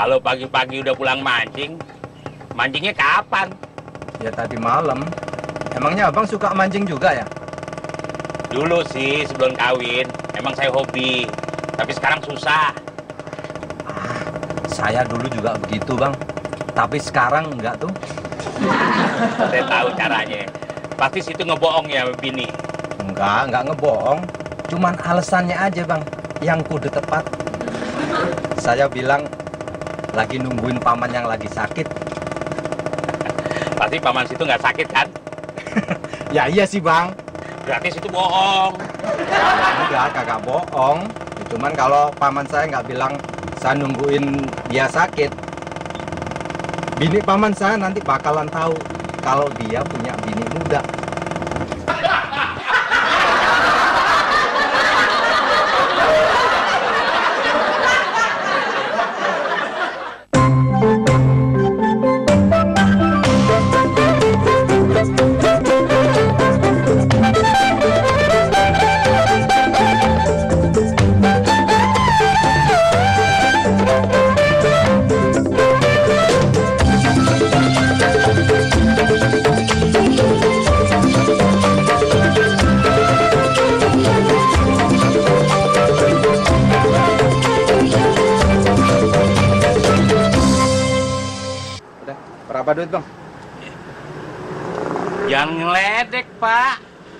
Kalau pagi-pagi udah pulang mancing, mancingnya kapan? Ya tadi malam. Emangnya abang suka mancing juga ya? Dulu sih sebelum kawin, emang saya hobi. Tapi sekarang susah. Saya dulu juga begitu bang. Tapi sekarang enggak tuh. Saya tahu caranya. Pasti situ ngebohong ya sama bini. Enggak ngebohong. Cuman alasannya aja bang, yang kudu tepat. Saya bilang, lagi nungguin paman yang lagi sakit. Pasti paman situ nggak sakit kan? Ya iya sih bang. Berarti situ bohong. Enggak, kagak bohong. Cuman kalau paman saya nggak bilang saya nungguin dia sakit, bini paman saya nanti bakalan tahu kalau dia punya bini muda. Berapa duit bang? Jangan ngeledek pak.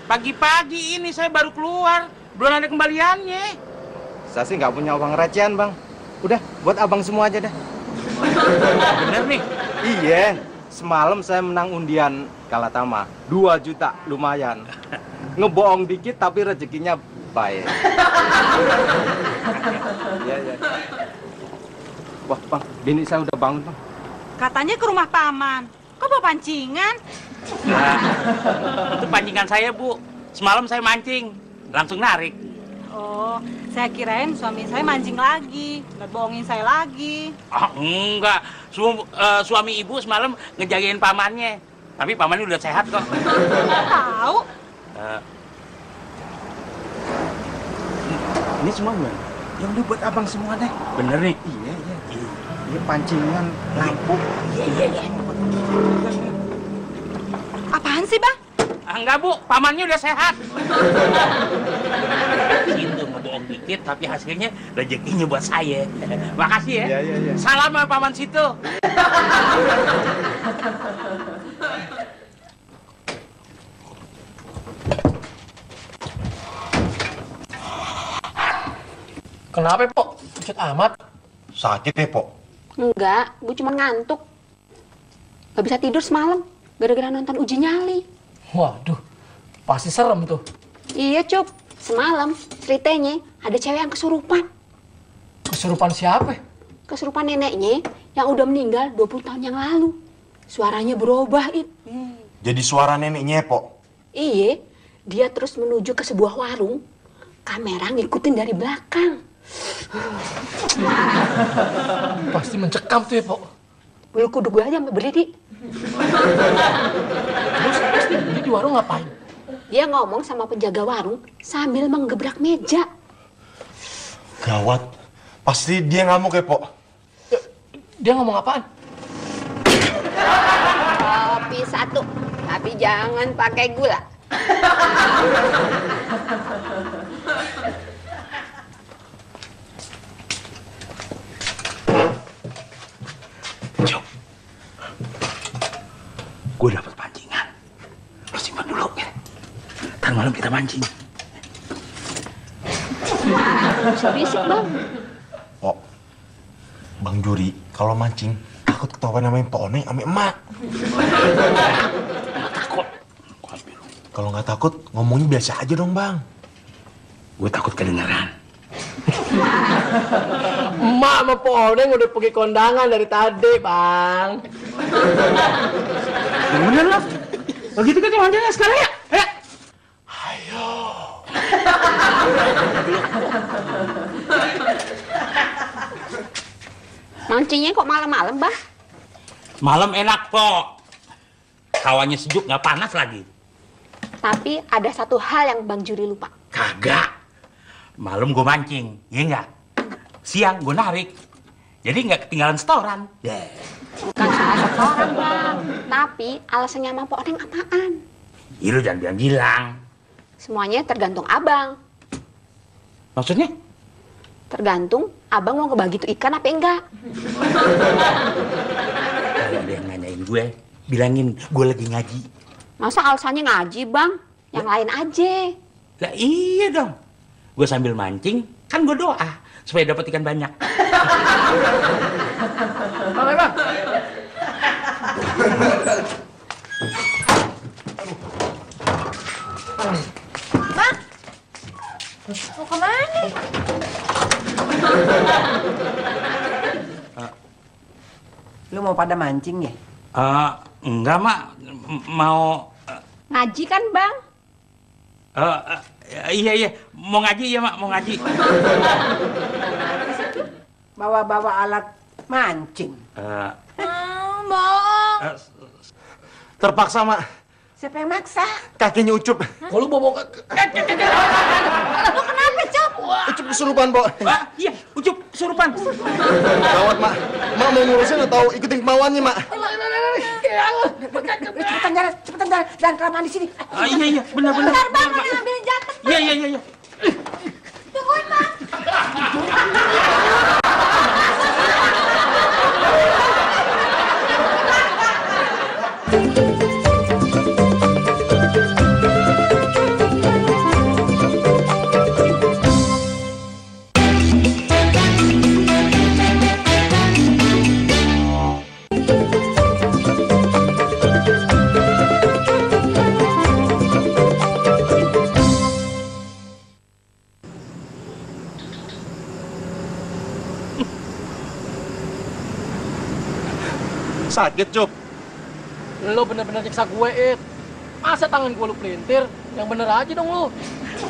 Pagi-pagi ini saya baru keluar, belum ada kembaliannya. Saya sih nggak punya uang recehan bang. Udah, buat abang semua aja deh. Bener nih? Iya, semalam saya menang undian Galatama 2 juta, lumayan. Ngebohong dikit tapi rezekinya baik. Iya. Wah bang, bini saya udah bangun bang. Katanya ke rumah paman. Kok bawa pancingan? Nah, itu pancingan saya bu. Semalam saya mancing, langsung narik. Oh, saya kirain suami saya mancing lagi. Nggak bohongin saya lagi. Ah, enggak. Suami ibu semalam ngejagain pamannya. Tapi pamannya udah sehat kok. Tahu? Ini semua gimana? Ya udah buat abang semua deh. Bener nih? Iya. Ini pancingan, lampu. Iya. Apaan sih, Bang? Enggak, Bu. Pamannya udah sehat. Itu ngebohong dikit, tapi hasilnya rezekinya buat saya. Makasih ya. Iya. Salam sama paman situ. Kenapa, Pok? Pucat amat. Sakit ya, Pok? Enggak, gue cuma ngantuk. Gak bisa tidur semalam, gara-gara nonton Uji Nyali. Waduh, pasti serem tuh. Iya, Cup. Semalam, ceritanya ada cewek yang kesurupan. Kesurupan siapa? Kesurupan neneknya yang udah meninggal 20 tahun yang lalu. Suaranya berubah, Ip. Jadi suara neneknya, Pok? Iya, dia terus menuju ke sebuah warung. Kamera ngikutin dari belakang. Pasti mencekam tuh ya, Pok. Bulu kuduk gue aja sampai berdiri. Terus dia di warung ngapain? Dia ngomong sama penjaga warung sambil menggebrak meja. Gawat. Pasti dia ngamuk ya, Pok? Dia ngomong apaan? Kopi 1, tapi jangan pakai gula. Cuk, gue dapat pancingan. Lo simpan dulu ya. Ntar malam kita mancing. Bisik, Bang. Pok, Bang Juri, kalau mancing, takut ketahuan namanya Pak Oneng sama emak. Takut. Kalau nggak takut, ngomongnya biasa aja dong, Bang. Gue takut kedengeran. Emak sama Pak Oneng udah pergi kondangan dari tadi, Bang. Yang bener lo. Begitu kan yang mancingnya sekarang ya? Ayo. Mancingnya kok malam-malam, Bang? Malam enak, Pok. Hawanya sejuk, nggak panas lagi. Tapi ada satu hal yang Bang Juri lupa. Kagak. Malam gue mancing, iya nggak? Siang gue narik. Jadi nggak ketinggalan setoran. Bukan soal setoran, Bang. Tapi alasannya sama Pok Oneng apaan? Ih, lu jangan bilang-bilang. Semuanya tergantung Abang. Maksudnya? Tergantung Abang mau ngebagi tuh ikan apa enggak. Kalau ada yang nanyain gue, bilangin gue lagi ngaji. Masa alasannya ngaji, Bang? Yang lain aja. Lah iya dong. Gue sambil mancing, kan gue doa supaya dapat ikan banyak. Bang. Bang, mau kemana? Lu mau pada mancing ya? Enggak, Mak. Mau... Ngaji kan, Bang? Iya. Mau ngaji ya, Mak. Mau ngaji. Bawa-bawa alat mancing. Bohong. Terpaksa, Mak. Siapa yang maksa? Kakinya Ucup. Kalau bobo Lu kenapa, Cop? Ucup kesurupan, Pok. Iya, Ucup kesurupan. Gawat, Mak. Mak mau ngurusin atau ikutin kemauannya, Mak? Cepetan jalan. Jangan kelamaan di sini. Iya, benar. Bentar, Bang, mau ngambilin jatah. Iya. Tungguin, Bang. Sakit, Cup. Lo bener-bener nyiksa gue, It. Masa tangan gue lu pelintir? Yang bener aja dong lu.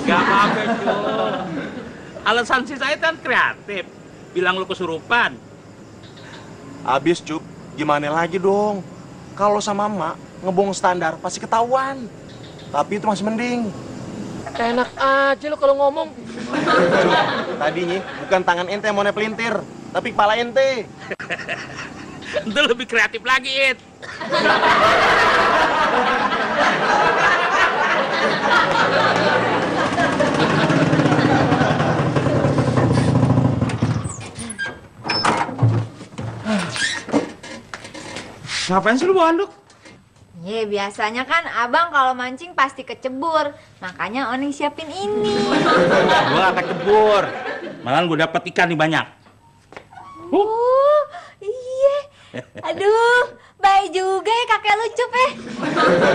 Gak apa-apa, Cup. Alasan si saya kan kreatif. Bilang lu kesurupan. Abis, Cup. Gimana lagi dong? Kalau sama Mak, ngebohong standar pasti ketahuan. Tapi itu masih mending. Enak aja lo kalau ngomong. Cup, tadinya bukan tangan ente yang mau pelintir, tapi kepala ente. Itu lebih kreatif lagi, It. Ngapain sih lu bawa handuk? Ya, biasanya kan abang kalau mancing pasti kecebur. Makanya Oneng siapin ini. Gua gak kecebur. Malahan gua dapet ikan nih banyak. Iya. Aduh, baik juga ya kakek lu, Cup ya.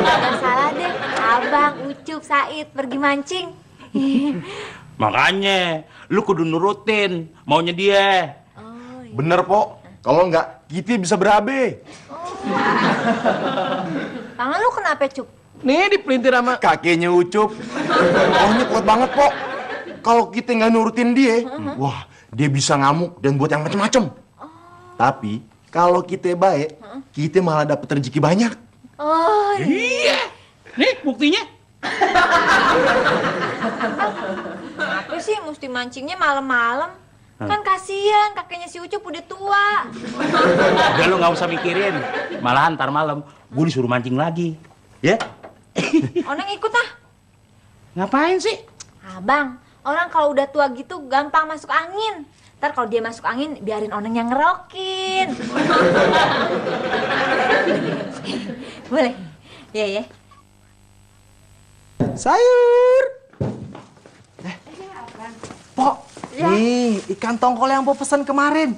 Gak salah deh, abang, Ucup, Said pergi mancing. Makanya, lu kudu nurutin maunya dia. Bener, Pok. Kalau enggak, kita bisa berabe. Tangan lu kenapa, Cup? Nih dipelintir sama... Kakinya Ucup. Ohnya kuat banget, Pok. Kalau kita nggak nurutin dia, wah, dia bisa ngamuk dan buat yang macem-macem. Tapi, kalau kita baik, kita malah dapet rezeki banyak. Oh, Iya. Nih, buktinya. apa sih mesti mancingnya malam-malam? Kan kasihan kakeknya si Ucup udah tua. Udah lu nggak usah mikirin. Malahan ntar malam gue disuruh mancing lagi. Ya? Oneng ikut ah. Ngapain sih? Abang, orang kalau udah tua gitu gampang masuk angin. Ntar kalau dia masuk angin, biarin Oneng yang ngerokin. Boleh? Iya, ya. Sayur. Pok, nih ikan tongkol yang Pok pesan kemarin.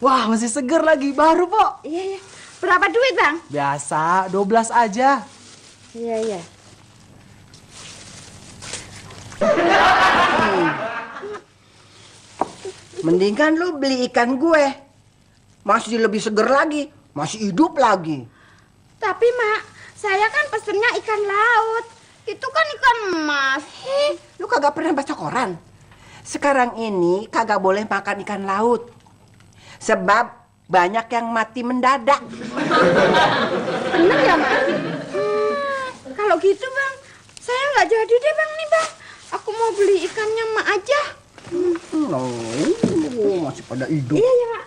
Wah, masih seger lagi, baru, Pok. Iya. Berapa duit, Bang? Biasa, 12 aja. Iya. Mendingan lu beli ikan gue. Masih lebih seger lagi, masih hidup lagi. Tapi, Mak, saya kan pesennya ikan laut. Itu kan ikan emas. Lu kagak pernah baca koran? Sekarang ini kagak boleh makan ikan laut. Sebab banyak yang mati mendadak. Bener ya, Mak? Kalau gitu, Bang, saya nggak jadi deh, Bang, nih, Bang. Aku mau beli ikannya Mak aja. Masih pada hidup. Iya, iya, Mak.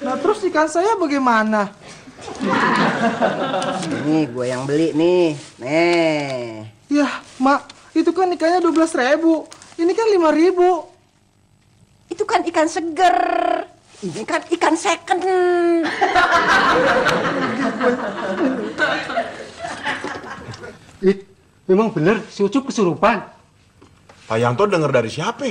Nah terus ikan saya bagaimana? Nih, gue yang beli nih. Nih. Yah, Mak, itu kan ikannya 12.000. Ini kan 5.000. Itu kan ikan seger. Ini kan ikan second. Memang benar si Ucup kesurupan. Pak Yanto dengar dari siapa?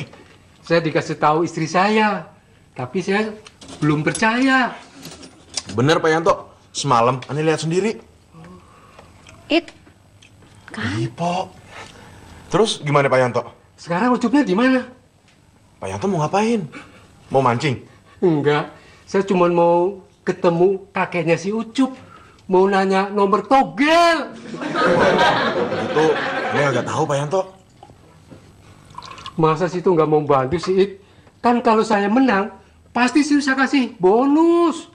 Saya dikasih tahu istri saya, tapi saya belum percaya. Bener Pak Yanto, semalam Ani lihat sendiri. Iya, Pok. Terus gimana Pak Yanto? Sekarang Ucupnya di mana? Pak Yanto mau ngapain? Mau mancing? Enggak, saya cuma mau ketemu kakeknya si Ucup. Mau nanya nomor togel. Begitu, ini agak tahu Pak Yanto. Masa situ nggak mau bantu si It? Kan kalau saya menang, pasti sih saya kasih bonus.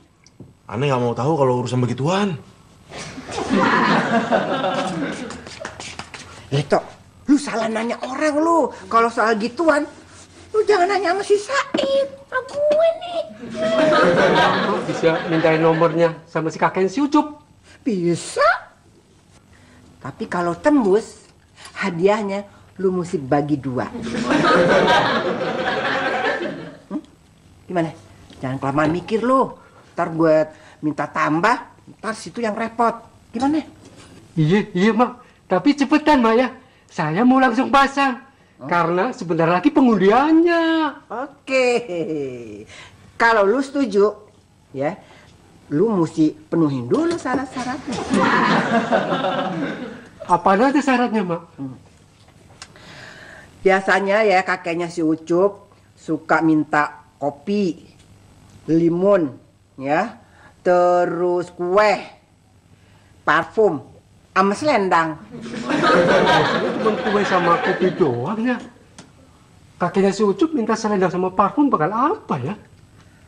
Aneh nggak mau tahu kalau urusan begituan. Itu, lu salah nanya orang lu. Kalau soal gituan, lu jangan nanya sama si Said, sama gue nih. Kok bisa mintain nomornya sama si kakeknya si Ucup? Bisa. Tapi kalau tembus, hadiahnya lu mesti bagi 2. Gimana? Jangan kelamaan mikir lu. Ntar gue minta tambah, ntar situ yang repot. Gimana? Iya, Mak. Tapi cepetan, Mak ya. Saya mau langsung pasang. Karena sebentar lagi pengundiannya. Oke. Kalau lu setuju, ya, lu mesti penuhin dulu syarat-syaratnya. Apa aja syaratnya, Mak? Biasanya ya kakeknya si Ucup suka minta kopi, limun, ya, terus kue, parfum, sama selendang. Biasanya cuma kue sama kopi doang ya. Kakeknya si Ucup minta selendang sama parfum bakal apa ya?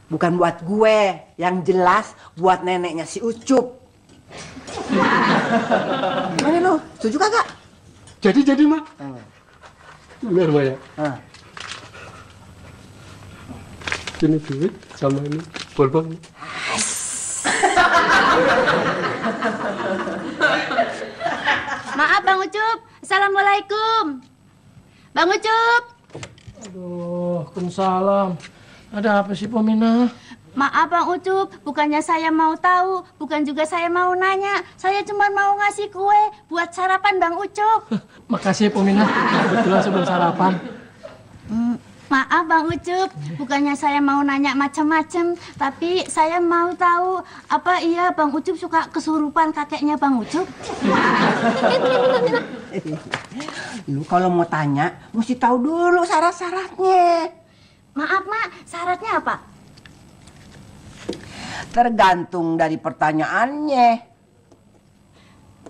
Bukan buat gue, yang jelas buat neneknya si Ucup. Gimana lu? Setuju kagak? Jadi, Mak. Benar, Mak ya? Ini duit sama ini bolbon. Maaf Bang Ucup. Assalamualaikum. Bang Ucup. Aduh, Waalaikumsalam. Ada apa sih, Pominah? Maaf Bang Ucup, bukannya saya mau tahu, bukan juga saya mau nanya. Saya cuma mau ngasih kue buat sarapan Bang Ucup. Makasih, Pominah. Kebetulan sebelum sarapan. Maaf Bang Ucup, bukannya saya mau nanya macam-macam, tapi saya mau tahu apa iya Bang Ucup suka kesurupan kakeknya Bang Ucup? Lu kalau mau tanya, mesti tahu dulu syarat-syaratnya. Maaf Mak, syaratnya apa? Tergantung dari pertanyaannya.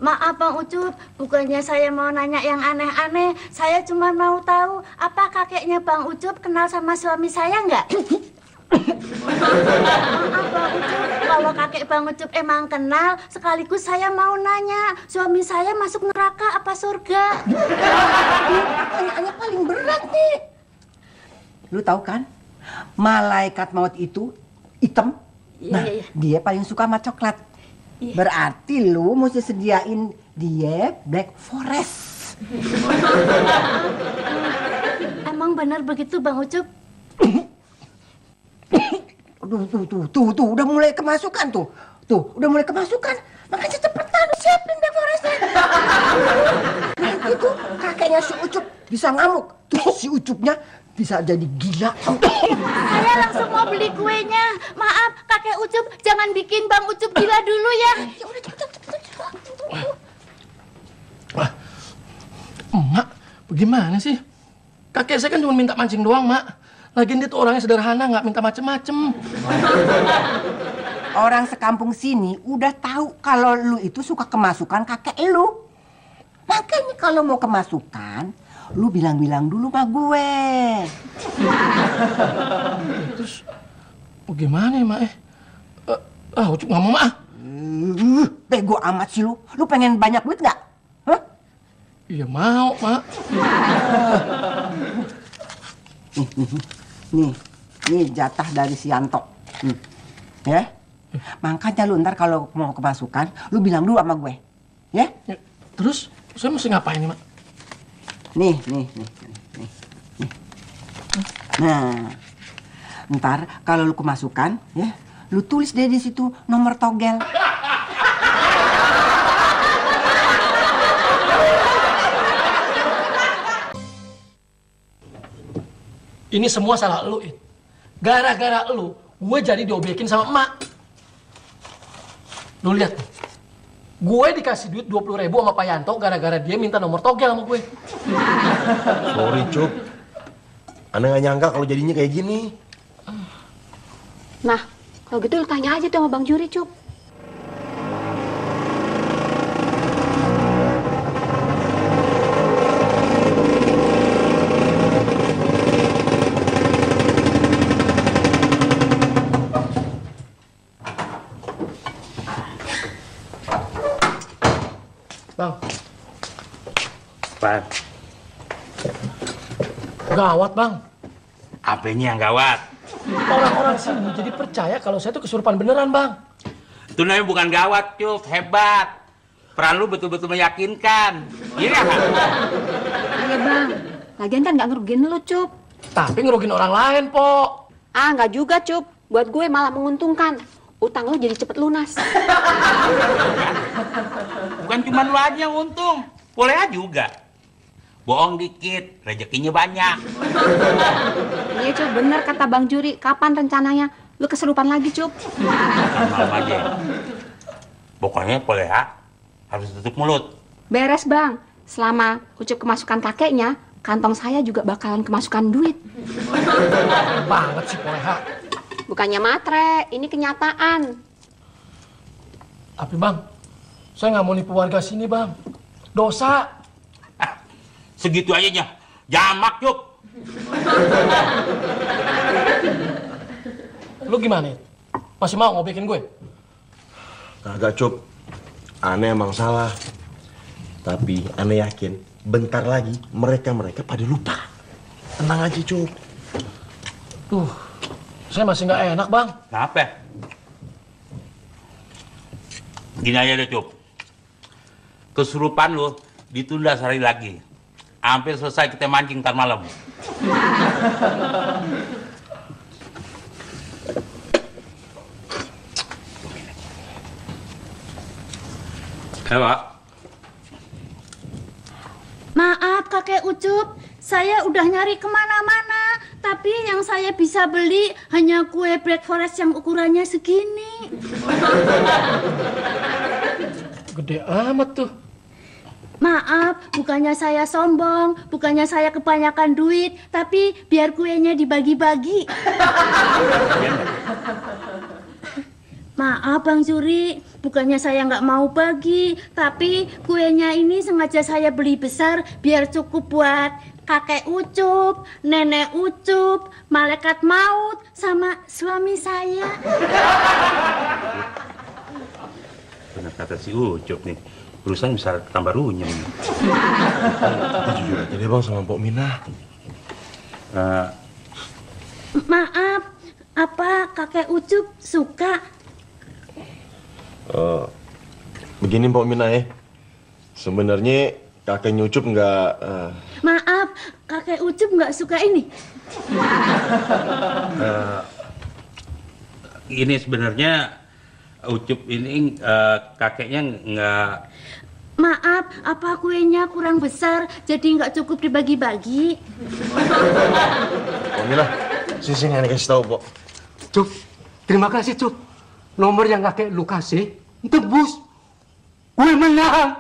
Maaf Bang Ucup, bukannya saya mau nanya yang aneh-aneh. Saya cuma mau tahu, apa kakeknya Bang Ucup kenal sama suami saya nggak? Maaf Bang Ucup, kalau kakek Bang Ucup emang kenal, sekaligus saya mau nanya, suami saya masuk neraka apa surga? Pertanyaannya paling berat nih. Lu tahu kan, malaikat maut itu hitam. Nah, dia paling suka sama coklat. Berarti lu mesti sediain dia Black Forest. Emang benar begitu Bang Ucup? Tuh, udah mulai kemasukan tuh. Udah mulai kemasukan. Makanya cepetan siapin Black Forestnya. Nanti tuh kakeknya si Ucup bisa ngamuk. Terus si Ucupnya bisa jadi gila. Saya langsung mau beli kuenya. Maaf, kakek Ucup, jangan bikin Bang Ucup gila dulu ya. Ya udah cepet. Mak, bagaimana sih? Kakek saya kan cuma minta mancing doang, Mak. Lagian dia tuh orangnya sederhana, nggak minta macem-macem. Orang sekampung sini udah tahu kalau lu itu suka kemasukan kakek lu. Makanya kalau mau kemasukan, lu bilang-bilang dulu sama gue. Terus, gimana ya, Mak? Ucup nggak mau, Mak. Bego amat sih lu. Lu pengen banyak duit nggak? Hah? Iya mau, Mak. Nih, Nih jatah dari si Yanto. Ya. Makanya lu ntar kalau mau kemasukan, lu bilang dulu sama gue. Ya? Terus saya mesti ngapain nih, Mak? Nih. Nah, ntar kalau lu kemasukan, ya, lu tulis deh di situ nomor togel. Ini semua salah lu, It. Gara-gara lu, gue jadi diobekin sama emak. Lu lihat nih. Gue dikasih duit 20.000 sama Pak Yanto gara-gara dia minta nomor togel sama gue. Sorry, Cup. Aneh nggak nyangka kalau jadinya kayak gini. Nah, kalau gitu lu tanya aja tuh sama Bang Juri, Cup. Bang. Bang. Gawat, Bang. Apanya yang gawat? Orang-orang sini jadi percaya kalau saya tuh kesurupan beneran, Bang. Itu namanya bukan gawat, Cup. Hebat. Peran lu betul-betul meyakinkan. Iya kan? Iya, Bang. Lagian kan nggak ngerugiin lu, Cup. Tapi ngerugiin orang lain, Po. Ah, nggak juga, Cup. Buat gue malah menguntungkan. Utang lu jadi cepet lunas. Bukan cuma lu aja yang untung. Boleh aja juga. Bohong dikit, rezekinya banyak. Iya, Cup. Bener kata Bang Juri. Kapan rencananya lu kesurupan lagi, Cup? Malam aja. Pokoknya Poleha harus tutup mulut. Beres, Bang. Selama Ucup kemasukan kakeknya, kantong saya juga bakalan kemasukan duit. Banget sih, Poleha. Bukannya matre, ini kenyataan. Tapi, Bang, saya nggak mau nipu warga sini, Bang. Dosa. Segitu aja nya. Jamak, Cup. Lu gimana? Masih mau ngobekin gue? Kagak, Cup. Aneh emang salah. Tapi aneh yakin bentar lagi mereka pada lupa. Tenang aja, Cup. Saya masih nggak enak, Bang. Kenapa? Gini aja deh, Cup. Kesurupan lu ditunda sehari lagi. Hampir selesai kita mancing ntar malam. Pak. Maaf kakek Ucup, saya udah nyari kemana-mana, tapi yang saya bisa beli hanya kue Black Forest yang ukurannya segini. Gede amat tuh. Maaf, bukannya saya sombong, bukannya saya kebanyakan duit, tapi biar kuenya dibagi-bagi. Maaf Bang Juri, bukannya saya nggak mau bagi, tapi kuenya ini sengaja saya beli besar biar cukup buat kakek Ucup, nenek Ucup, malaikat maut, sama suami saya. Benar kata si Ucup nih, urusan bisa tambah runyam. Kita jujur aja deh, Bang, sama Pok Mina. Maaf, apa kakek Ucup suka? Begini Pok Mina ya, sebenarnya kakek Ucup nggak. Maaf, kakek Ucup nggak suka ini. Ini sebenarnya Ucup ini kakeknya nggak. Maaf, apa kuenya kurang besar jadi nggak cukup dibagi-bagi? Pok Mina, sisi nggak kasih tahu Pok. Cup, terima kasih Cup. Nomor yang kakek lu kasih, tebus. Gue menang.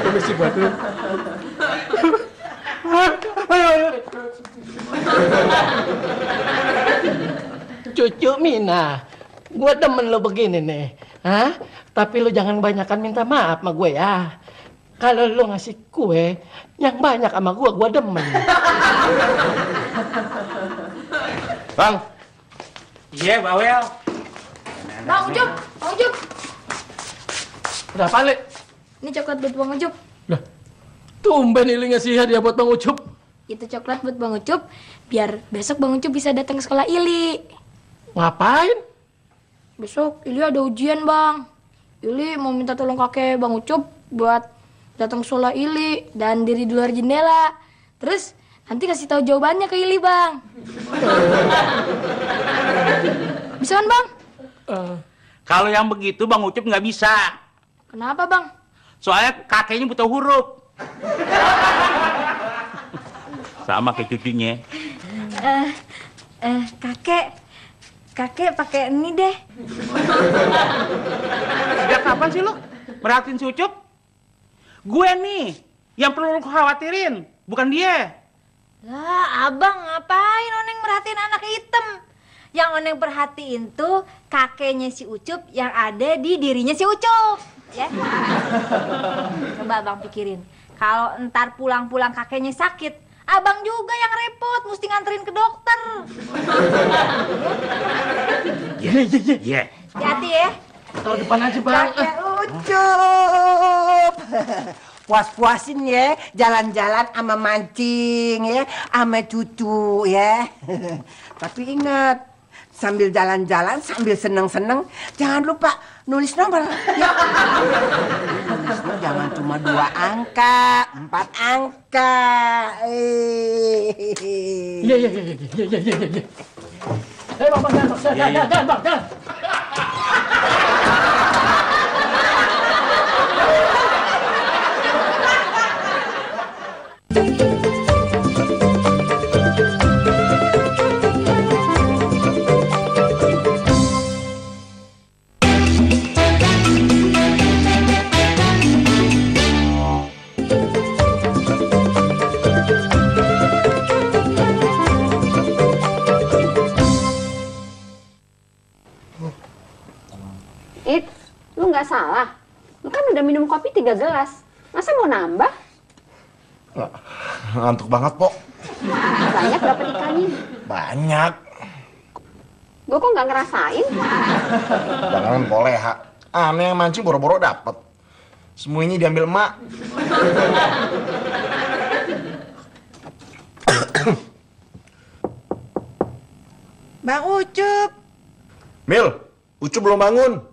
Permisi buat lu. Cucu Mina, gue demen lo begini nih. Hah? Tapi lo jangan banyakan minta maaf sama gue ya. Kalau lo ngasih kue yang banyak sama gue demen. Bang. Iya, Bawel. Bang Ucup, Bang Ucup. Udah apa, Le? Ini coklat buat Bang Ucup. Lah, tumben Ili ngasih hadiah buat Bang Ucup. Itu coklat buat Bang Ucup, biar besok Bang Ucup bisa datang ke sekolah Ili. Ngapain? Besok Ili ada ujian, Bang. Ili mau minta tolong kakek Bang Ucup buat datang ke sekolah Ili dan diri di luar jendela. Terus nanti kasih tahu jawabannya ke Ili, Bang. Bisa kan, Bang? Kalau yang begitu Bang Ucup nggak bisa. Kenapa, Bang? Soalnya kakeknya buta huruf. Sama kayak cucunya. Kakek pakai ini deh. Sejak kapan sih lu merhatiin si Ucup? Gue nih yang perlu lu khawatirin, bukan dia. Lah, abang ngapain Oneng merhatiin anak hitam? Yang Oneng perhatiin tuh kakeknya si Ucup yang ada di dirinya si Ucup. Ya. Coba abang pikirin. Kalau ntar pulang-pulang kakeknya sakit, abang juga yang repot, mesti nganterin ke dokter. Iya. Hati-hati ya. Taruh depan aja, Bang. Kakek Ucup. Puas-puasin ya, jalan-jalan sama mancing ya, sama cucu ya. Tapi ingat, sambil jalan-jalan, sambil seneng-seneng, jangan lupa nulis nomor. Ya. Nulisnya jangan cuma 2 angka, 4 angka. Iya. Bang, jalan. Lu nggak salah. Lu kan udah minum kopi 3 gelas. Masa mau nambah? Ngantuk banget, Pok. Banyak dapat ikannya. Banyak. Gue kok nggak ngerasain? Jangan poleha. Aneh yang mancing boro-boro dapet. Semuanya diambil emak. Bang Ucup. Mil, Ucup belum bangun.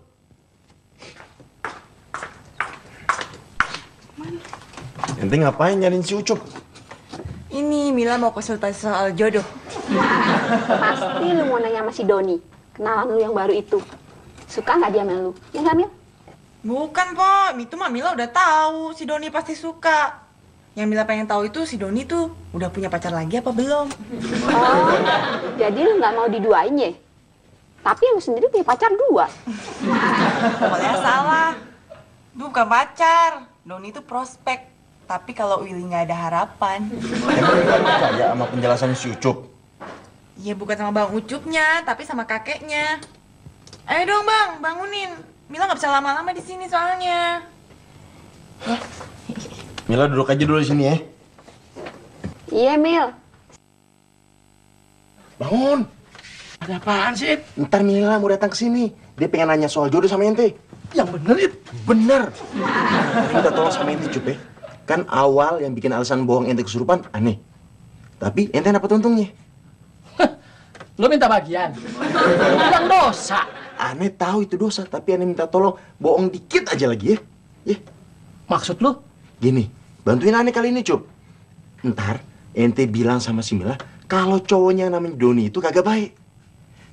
Ente ngapain nyariin si Ucup? Ini Mila mau konsultasi soal jodoh. Pasti lu mau nanya sama si Doni. Kenalan lu yang baru itu. Suka nggak dia sama lu? Ya nggak, Mil? Bukan, Po. Itu mah Mila udah tahu. Si Doni pasti suka. Yang Mila pengen tahu itu si Doni tuh udah punya pacar lagi apa belum? Oh, jadi lu nggak mau diduain ya? Tapi lu sendiri punya pacar 2. Pokoknya salah. Itu bukan pacar. Doni itu prospek. Tapi kalau Willy nggak ada harapan. Emang nggak percaya sama penjelasan si Ucup? Ya bukan sama Bang Ucupnya, tapi sama kakeknya. Ayo dong Bang, bangunin. Mila nggak bisa lama-lama di sini soalnya. Mila duduk aja dulu di sini ya. Iya, Mil. Bangun. Ada apaan sih, It? Ntar Mila mau datang ke sini. Dia pengen nanya soal jodoh sama ente. Yang bener, It. Bener. Minta tolong sama ente, Cup ya. Kan awal yang bikin alasan bohong ente kesurupan aneh. Tapi ente dapat untungnya. Lo minta bagian. Lo bilang dosa. Aneh tahu itu dosa, tapi aneh minta tolong bohong dikit aja lagi ya. Ya. Maksud lo? Gini, bantuin aneh kali ini, Cup. Ntar ente bilang sama si Mila kalau cowoknya yang namanya Doni itu kagak baik.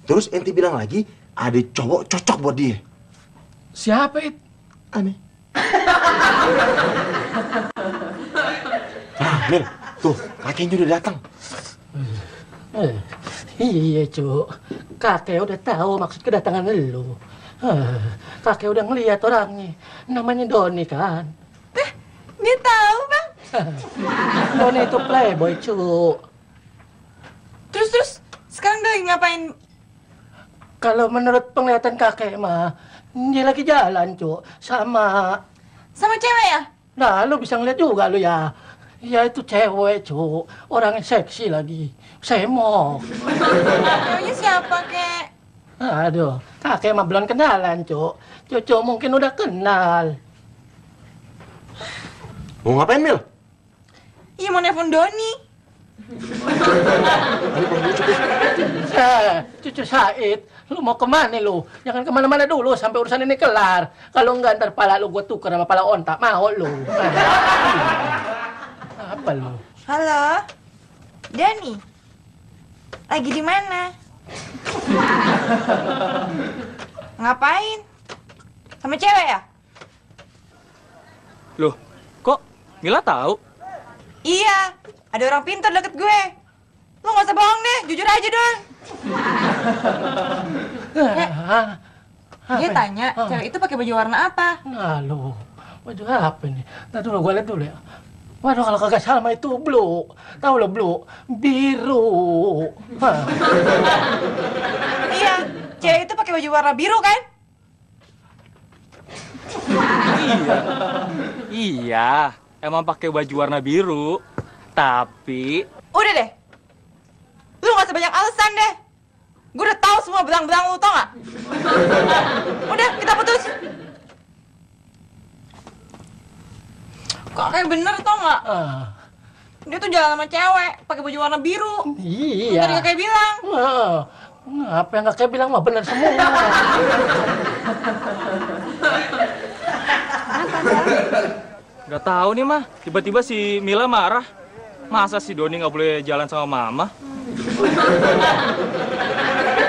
Terus ente bilang lagi ada cowok cocok buat dia. Siapa, It? Aneh. Mil, tuh kakeknya udah datang. Iya, Cuk. Kakek udah tahu maksud kedatangan lu. Kakek udah ngeliat orangnya. Namanya Doni kan. Dia tahu, Bang. Doni itu playboy, Cuk. Terus sekarang dia lagi ngapain? Kalau menurut penglihatan kakek mah, dia lagi jalan, Cuk. Sama cewek ya? Nah, lu bisa ngeliat juga lu ya. Ya itu cewek, Cuk. Orangnya seksi lagi. Semok. Ceweknya siapa, Kek? Aduh, kakek mah belum kenalan, Cuk. Cucu mungkin udah kenal. Mau ngapain, Mil? Iya, mau nelfon Doni. Cucu Said, lu mau kemana lu? Jangan kemana-mana dulu sampai urusan ini kelar. Kalau enggak ntar pala lu gue tuker sama pala onta, mau lu. Apa lu? Halo, Dani. Lagi di mana? Ngapain? Sama cewek ya? Loh, kok Mila tahu? Iya, ada orang pintar deket gue. Lu gak usah bohong deh, jujur aja dong. Dia tanya, cewek itu pakai baju warna apa? Nah lu, baju apa nih? Ntar dulu, gue liat dulu ya. Waduh, kalau kagak salah mah itu blue. Tahu lo blue? Biru. Iya, cewek itu pakai baju warna biru kan? Iya, emang pakai baju warna biru. Tapi Udah deh, lu gak usah banyak alasan deh. Gue udah tahu semua belang-belang lu, tau gak? Udah, kita putus. Kok kayak bener tau gak? Dia tuh jalan sama cewek, pakai baju warna biru. Iya. Tadi kakek bilang. Apa yang kakek bilang mah bener semua. nggak tahu nih mah, tiba-tiba si Mila marah. Masa si Doni nggak boleh jalan sama Mama?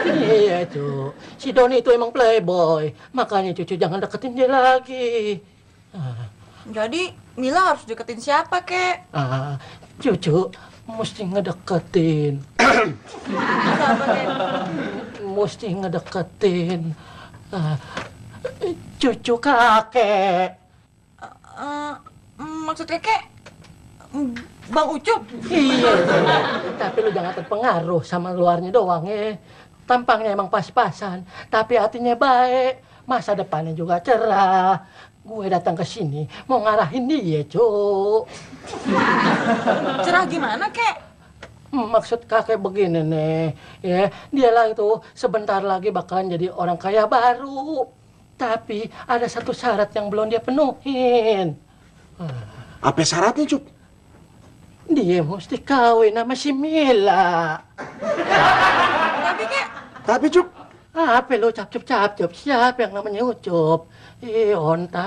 Iya, Cu. Si Doni itu emang playboy. Makanya Cucu jangan deketin dia lagi. Jadi, Mila harus deketin siapa, Kek? Cucu mesti ngedeketin. Siapa, Kek? Mesti ngedeketin cucu kakek. Maksud Kek, Bang Ucup? Iya, tapi lu jangan terpengaruh sama luarnya doang ya. Tampangnya emang pas-pasan, tapi hatinya baik. Masa depannya juga cerah. Gue datang ke sini mau ngarahin dia, Cuk. Cerah gimana, Kek? Maksud kakek begini nih, ya dia lah itu sebentar lagi bakalan jadi orang kaya baru. Tapi ada satu syarat yang belum dia penuhin. Apa syaratnya, Cuk? Dia mesti kawin sama si Mila. Tapi, Kek... Tapi, Cuk... Apa lo cap-cap? Siapa yang namanya Ucup? Onta.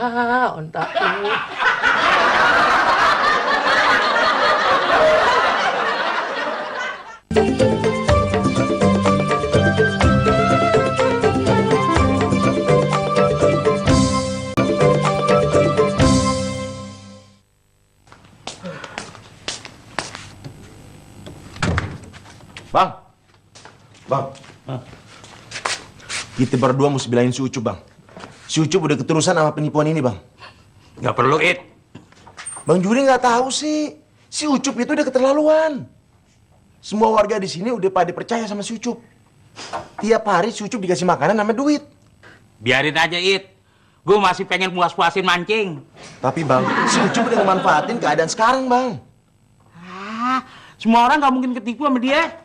Bang. Kita berdua mesti bilangin si Ucup, Bang. Si Ucup udah keterusan sama penipuan ini, Bang. Nggak perlu, It. Bang Juri nggak tahu sih. Si Ucup itu udah keterlaluan. Semua warga di sini udah pada percaya sama si Ucup. Tiap hari si Ucup dikasih makanan sama duit. Biarin aja, It. Gue masih pengen puas-puasin mancing. Tapi, Bang, si Ucup udah ngemanfaatin keadaan sekarang, Bang. Semua orang nggak mungkin ketipu sama dia.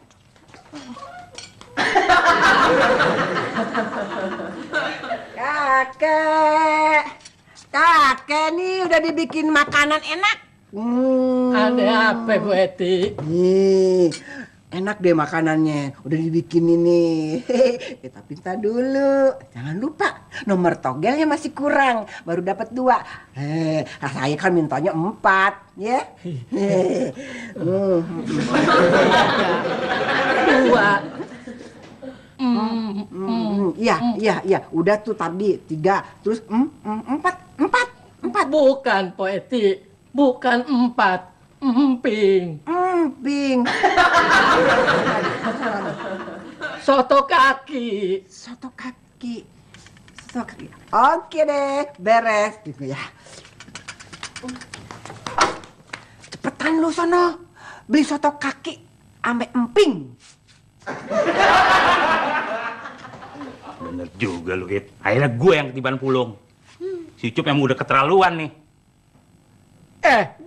Kakek nih udah dibikin makanan enak. Ada apa, Bu Eti? Nih, enak deh makanannya. Udah dibikin ini. Tapi ntar dulu, jangan lupa nomor togelnya masih kurang. Baru dapat 2. Saya kan mintanya 4, ya. 2. Iya. Udah tuh tadi 3, terus 4. Bukan, Po Eti. Bukan 4. Emping. Soto kaki. Oke deh, beres. Ya. Cepetan lu sono. Beli soto kaki ame emping. Bener juga lu, It. Akhirnya gue yang ketiban pulung. Si Ucup yang udah keterlaluan nih.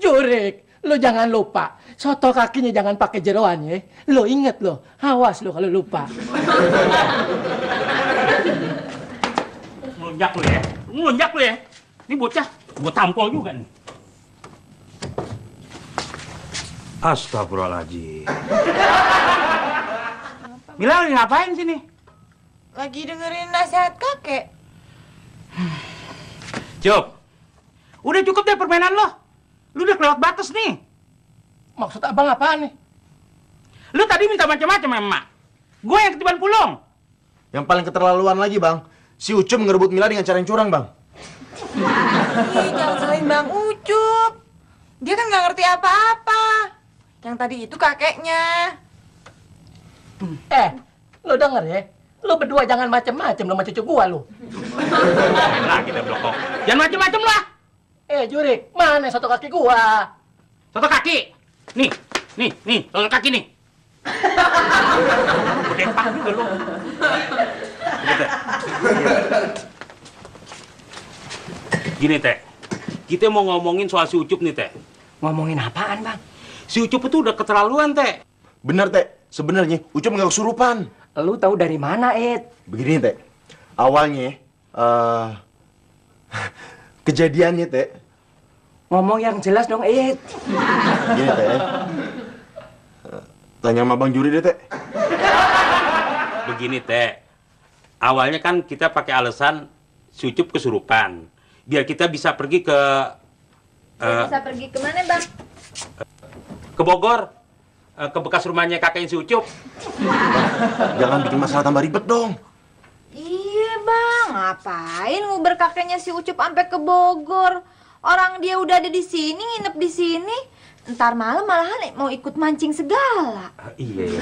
Jurik, lu jangan lupa. Soto kakinya jangan pakai jeroan ya. Lu inget lo, awas lu kalau lupa. Ngelunjak lu ya. Ini bocah, gue tampol juga nih. Astagfirullahaladzim. Mila lagi ngapain sini? Lagi dengerin nasihat kakek. Job, udah cukup deh permainan lo. Lu udah kelewat batas nih. Maksud abang apaan nih? Lu tadi minta macam-macam sama emak. Gue yang ketiban pulung. Yang paling keterlaluan lagi, Bang. Si Ucup ngerebut Mila dengan cara yang curang, Bang. Ih, jangan salahin Bang Ucup. Dia kan nggak ngerti apa-apa. Yang tadi itu kakeknya. Lo denger ya? Lo berdua jangan macem-macem sama cucu gua lo. Main lagi deh blokok. Jangan macem-macem lah. Jurik, mana satu kaki gua? Satu kaki. Nih, satu kaki nih. Udah pak juga lu. Gini Teh, kita mau ngomongin soal si Ucup nih Teh. Ngomongin apaan, Bang? Si Ucup itu udah keterlaluan Teh. Bener, Teh. Sebenarnya Ucup nggak kesurupan. Lu tahu dari mana, Ed? Begini, Teh. Awalnya, kejadiannya, Teh. Ngomong yang jelas dong, Ed. Gini, Teh. Tanya sama Bang Juri deh, Teh. Begini Teh, awalnya kan kita pakai alasan si Ucup kesurupan. Biar kita bisa pergi ke... Bisa pergi kemana Bang? Ke Bogor. Ke bekas rumahnya kakeknya si Ucup. Jangan bikin masalah tambah ribet dong. Iya Bang, ngapain nguber kakeknya si Ucup sampai ke Bogor? Orang dia udah ada di sini, nginep di sini. Ntar malam malahan mau ikut mancing segala. Iya.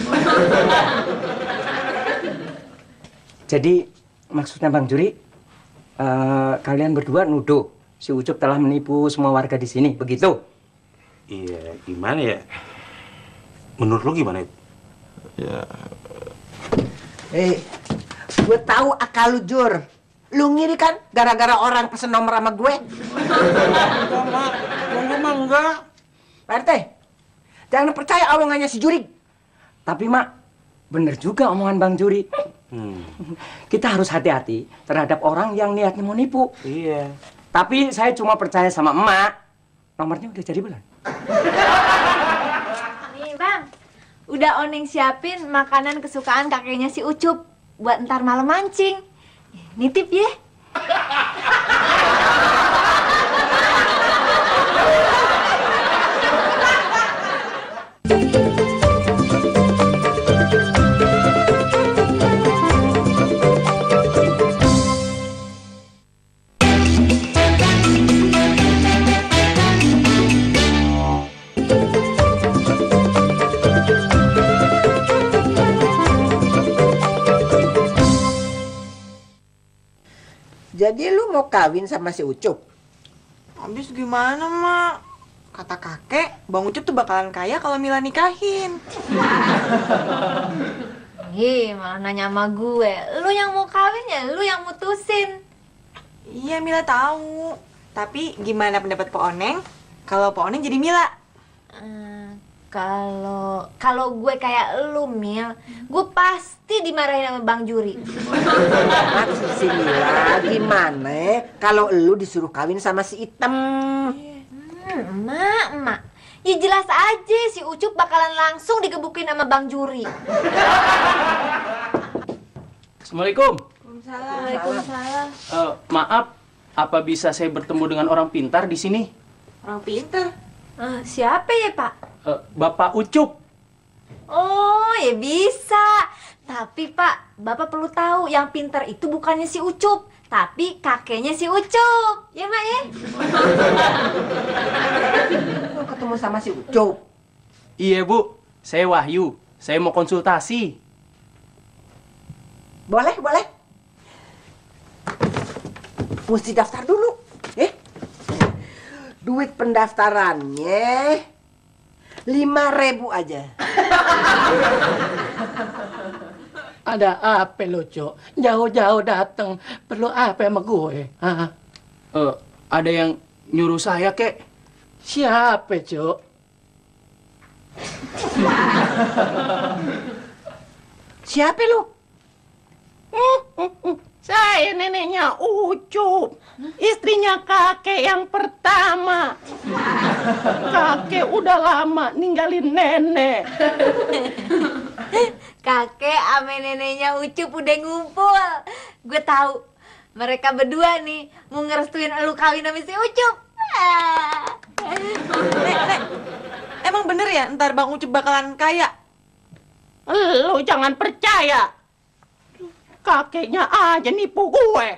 Jadi maksudnya Bang Juri, kalian berdua nuduh si Ucup telah menipu semua warga di sini, begitu? Iya, gimana ya? Menurut lu gimana? Ya. Gue tahu akal lu, Jur. Lu ngiri kan gara-gara orang pesen nomor sama gue? Enggak, Mak. Enggak. Pak RT, jangan percaya omongannya si Juri. Tapi, Mak, bener juga omongan Bang Juri. Kita harus hati-hati terhadap orang yang niatnya mau nipu. Iya. Tapi saya cuma percaya sama emak. Nomornya udah jadi belum? Nih Bang, udah Oneng siapin makanan kesukaan kakeknya si Ucup buat ntar malam mancing. Nitip ya. Jadi lu mau kawin sama si Ucup? Habis gimana, Mak? Kata kakek, Bang Ucup tuh bakalan kaya kalau Mila nikahin. Ih, malah nanya sama gue. Lu yang mau kawin ya, lu yang mutusin. Iya, Mila tahu. Tapi gimana pendapat Pak Oneng kalau Pak Oneng jadi Mila? Kalau gue kayak lu, Mil, gue pasti dimarahin sama Bang Juri. Maksud si Mila gimana kalau lu disuruh kawin sama si Item? Emak. Ya jelas aja si Ucup bakalan langsung digebukin sama Bang Juri. Assalamualaikum. Waalaikumsalam. Maaf, apa bisa saya bertemu dengan orang pintar di sini? Orang pintar? Siapa ya, Pak? Bapak Ucup. Oh, ya bisa. Tapi Pak, Bapak perlu tahu yang pintar itu bukannya si Ucup, tapi kakeknya si Ucup. Ya, Mak ya? Lu ketemu sama si Ucup? Iya, Bu. Saya Wahyu. Saya mau konsultasi. Boleh. Mesti daftar dulu. Duit pendaftarannya 5.000 aja. Ada apa lo, Cok? Jauh-jauh datang. Perlu apa sama gue? Ada yang nyuruh saya, Kek. Siapa, Cok? Siapa lu? Saya neneknya Ucup, istrinya kakek yang pertama. Kakek udah lama ninggalin nenek. Kakek ame neneknya Ucup udah ngumpul. Gue tahu mereka berdua nih mau ngerestuin elu kawin sama si Ucup. Nek, emang bener ya ntar Bang Ucup bakalan kaya? Lu jangan percaya. Kakeknya aja nipu gue.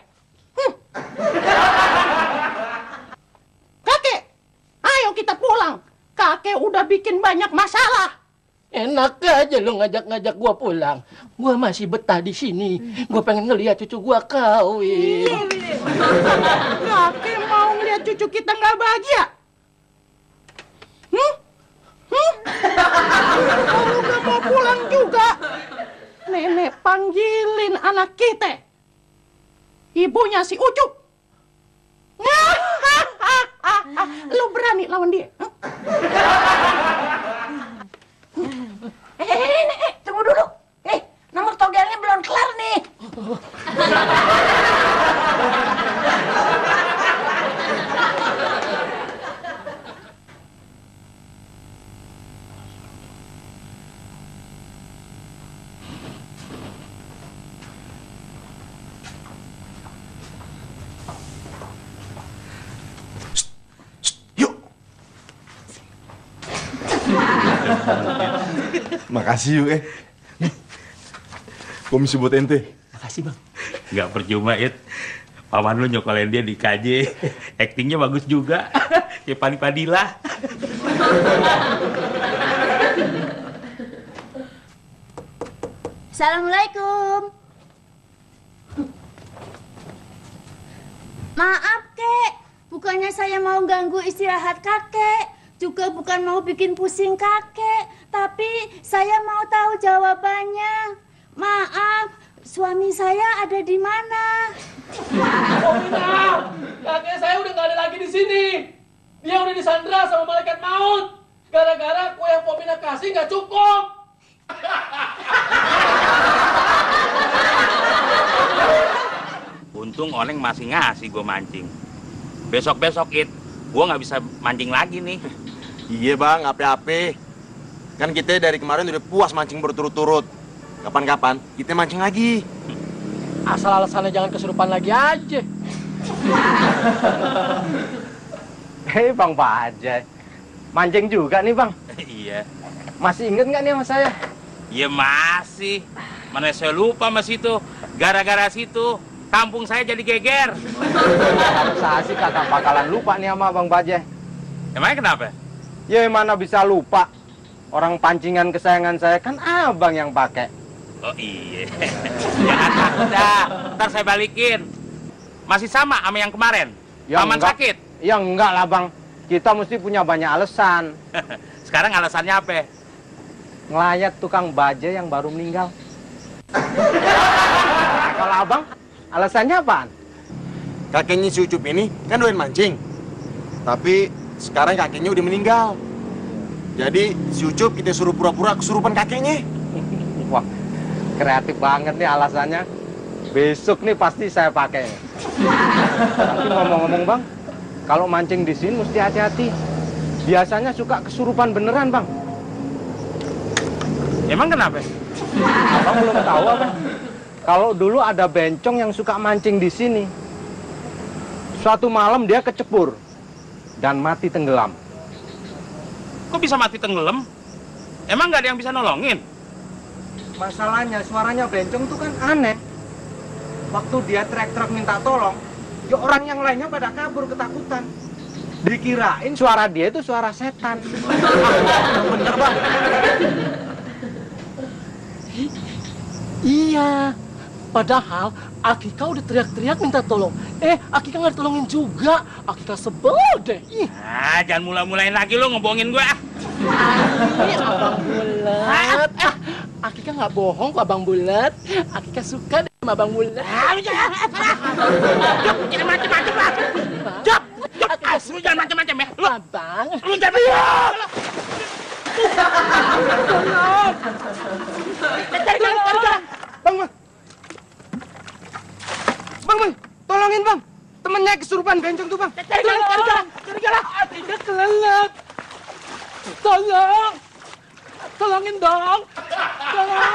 Kakek, ayo kita pulang. Kakek udah bikin banyak masalah. Enak aja lu ngajak-ngajak gua pulang. Gua masih betah di sini. Gua pengen ngeliat cucu gua kawin. Kakek mau ngeliat cucu kita nggak bahagia? Kalau nggak mau pulang juga, nenek panggilin anak kita. Ibunya si Ucup. Lu berani lawan dia? Tunggu dulu. Nomor togelnya belum kelar nih. Makasih yuk komisi buat ente. Makasih bang. Nggak percuma It. Paman lu nyokolin dia di KJ. Aktingnya bagus juga. Kayak Pani Padilla. Assalamualaikum. Maaf, Kek. Bukannya saya mau ganggu istirahat kakek, juga bukan mau bikin pusing kakek, tapi saya mau tahu jawabannya. Maaf, suami saya ada di mana? Oh, Mina, kakek saya udah nggak ada lagi di sini. Dia udah disandra sama malaikat maut. Gara-gara kue yang Pomina kasih nggak cukup. Untung Oneng masih ngasih gue mancing. Besok-besok It, gue nggak bisa mancing lagi nih. Iya bang, ape-ape. Kan kita dari kemarin udah puas mancing berturut-turut. Kapan-kapan kita mancing lagi. Asal alasannya jangan kesurupan lagi aja. Hei Bang Bajai, mancing juga nih Bang. Iya. Masih inget nggak nih sama saya? Iya masih. Mana saya lupa sama situ. Gara-gara situ, kampung saya jadi geger. Kalau saya sih kagak bakalan lupa nih sama Bang Bajai. Emangnya kenapa? Ya mana bisa lupa. Orang pancingan kesayangan saya kan abang yang pakai. Oh iya. Jangan takut dah. Ntar saya balikin. Masih sama sama yang kemarin? Ya, Paman enggak. sakit? Ya enggak lah Bang. Kita mesti punya banyak alasan. Sekarang alasannya apa? Ngelayat tukang bajai yang baru meninggal. Nah, kalau abang, alasannya apaan? Kakeknya si Ucup ini kan doain mancing. Tapi sekarang kakeknya udah meninggal. Jadi si Ucup kita suruh pura-pura kesurupan kakeknya. Wah, kreatif banget nih alasannya. Besok nih pasti saya pakai. Tapi ngomong-ngomong Bang, kalau mancing di sini mesti hati-hati. Biasanya suka kesurupan beneran Bang. Emang kenapa? Abang belum tahu apa? Kalau dulu ada bencong yang suka mancing di sini. Suatu malam dia kecebur dan mati tenggelam. Kok bisa mati tenggelam? Emang nggak ada yang bisa nolongin? Masalahnya suaranya bencong tuh kan aneh. Waktu dia teriak-teriak minta tolong, ya orang yang lainnya pada kabur ketakutan. Dikirain suara dia itu suara setan. Bener Bang. Iya, padahal Akika udah teriak-teriak minta tolong. Akika nggak ditolongin juga. Akika sebel deh. Ah, jangan mulai-mulain lagi lo ngebohongin gua. Ini Abang Bulat. Akika nggak bohong kok Abang Bulat. Akika suka deh sama Abang Bulat. Jangan macem-macem lah. Jop, lu jangan macem-macem ya. Lu, Abang. Lu jangan macem-macem. Cari jalan. Bang, Bang, tolongin bang. Temennya kesurupan bencong tuh bang. Cari jalan. Tidak kelelet. Tolongin dong. Tolong.